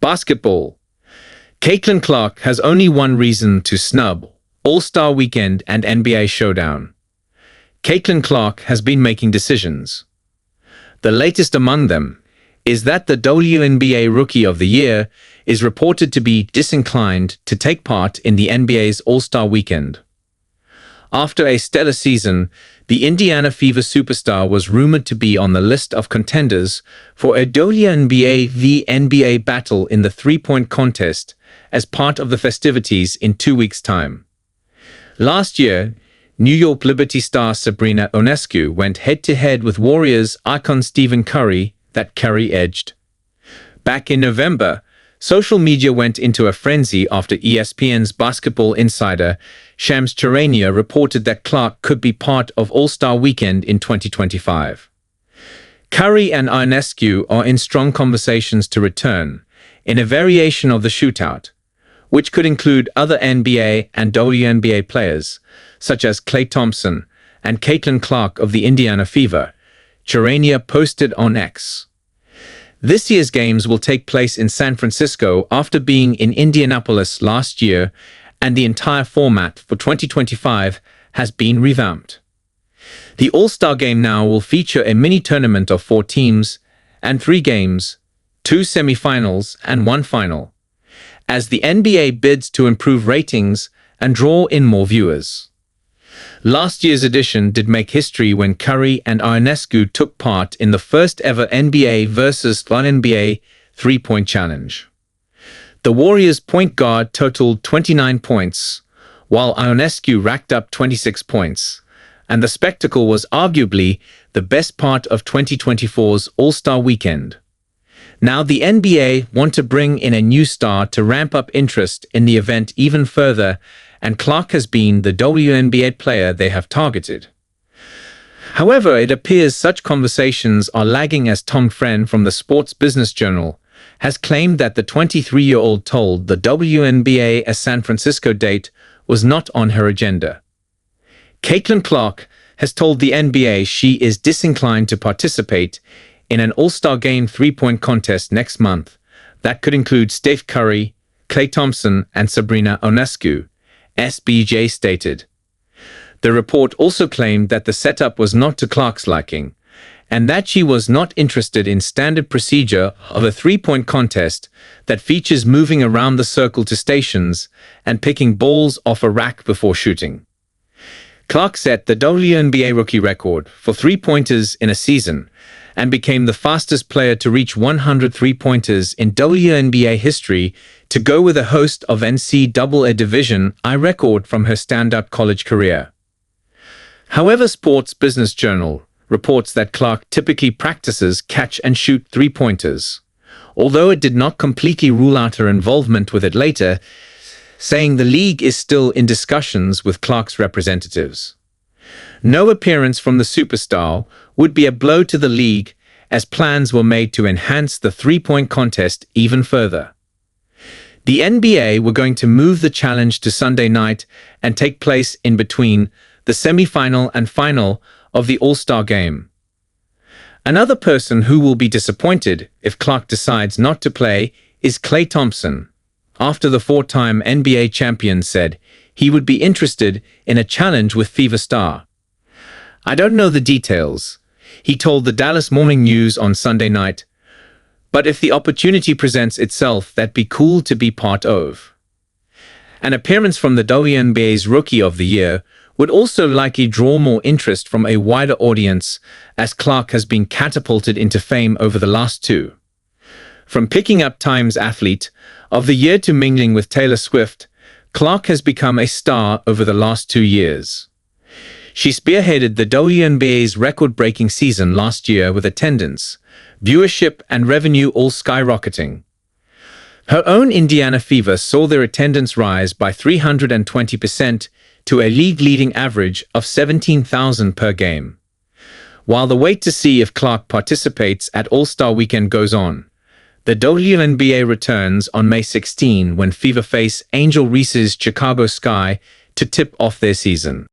Basketball. Caitlin Clark has only one reason to snub: All-Star Weekend and NBA Showdown. Caitlin Clark has been making decisions. The latest among them is that the WNBA Rookie of the Year is reported to be disinclined to take part in the NBA's All-Star Weekend. After a stellar season, the Indiana Fever superstar was rumored to be on the list of contenders for a WNBA V NBA battle in the three-point contest as part of the festivities in 2 weeks' time. Last year, New York Liberty star Sabrina Ionescu went head-to-head with Warriors icon Stephen Curry that Curry edged. Back in November, social media went into a frenzy after ESPN's basketball insider Shams Charania reported that Clark could be part of All-Star Weekend in 2025. Curry and Ionescu are in strong conversations to return, in a variation of the shootout, which could include other NBA and WNBA players, such as Klay Thompson and Caitlin Clark of the Indiana Fever, Charania posted on X. This year's games will take place in San Francisco after being in Indianapolis last year, and the entire format for 2025 has been revamped. The All-Star Game now will feature a mini-tournament of 4 teams and 3 games, 2 semi-finals and 1 final, as the NBA bids to improve ratings and draw in more viewers. Last year's edition did make history when Curry and Ionescu took part in the first ever NBA versus WNBA three-point challenge. The Warriors' point guard totaled 29 points, while Ionescu racked up 26 points, and the spectacle was arguably the best part of 2024's All-Star Weekend. Now the NBA want to bring in a new star to ramp up interest in the event even further, and Clark has been the WNBA player they have targeted. However, it appears such conversations are lagging, as Tom Friend from the Sports Business Journal has claimed that the 23-year-old told the WNBA a San Francisco date was not on her agenda. Caitlin Clark has told the NBA she is disinclined to participate in an All-Star Game three-point contest next month that could include Steph Curry, Klay Thompson, and Sabrina Ionescu, SBJ stated. The report also claimed that the setup was not to Clark's liking, and that she was not interested in standard procedure of a three-point contest that features moving around the circle to stations and picking balls off a rack before shooting. Clark set the WNBA Rookie Record for three-pointers in a season and became the fastest player to reach 100 three-pointers in WNBA history, to go with a host of NCAA Division I record from her standout college career. However, Sports Business Journal reports that Clark typically practices catch-and-shoot three-pointers, although it did not completely rule out her involvement with it later, saying the league is still in discussions with Clark's representatives. No appearance from the superstar would be a blow to the league, as plans were made to enhance the three-point contest even further. The NBA were going to move the challenge to Sunday night and take place in between the semi-final and final of the All-Star Game. Another person who will be disappointed if Clark decides not to play is Klay Thompson, after the 4-time NBA champion said he would be interested in a challenge with Fever star. "I don't know the details," he told the Dallas Morning News on Sunday night, "but if the opportunity presents itself, that'd be cool to be part of." An appearance from the WNBA's Rookie of the Year would also likely draw more interest from a wider audience, as Clark has been catapulted into fame over the last 2. From picking up Time's Athlete of the Year to mingling with Taylor Swift, Clark has become a star over the last 2 years. She spearheaded the WNBA's record-breaking season last year, with attendance, viewership, and revenue all skyrocketing. Her own Indiana Fever saw their attendance rise by 320% to a league-leading average of 17,000 per game. While the wait to see if Clark participates at All-Star Weekend goes on, the WNBA returns on May 16 when Fever face Angel Reese's Chicago Sky to tip off their season.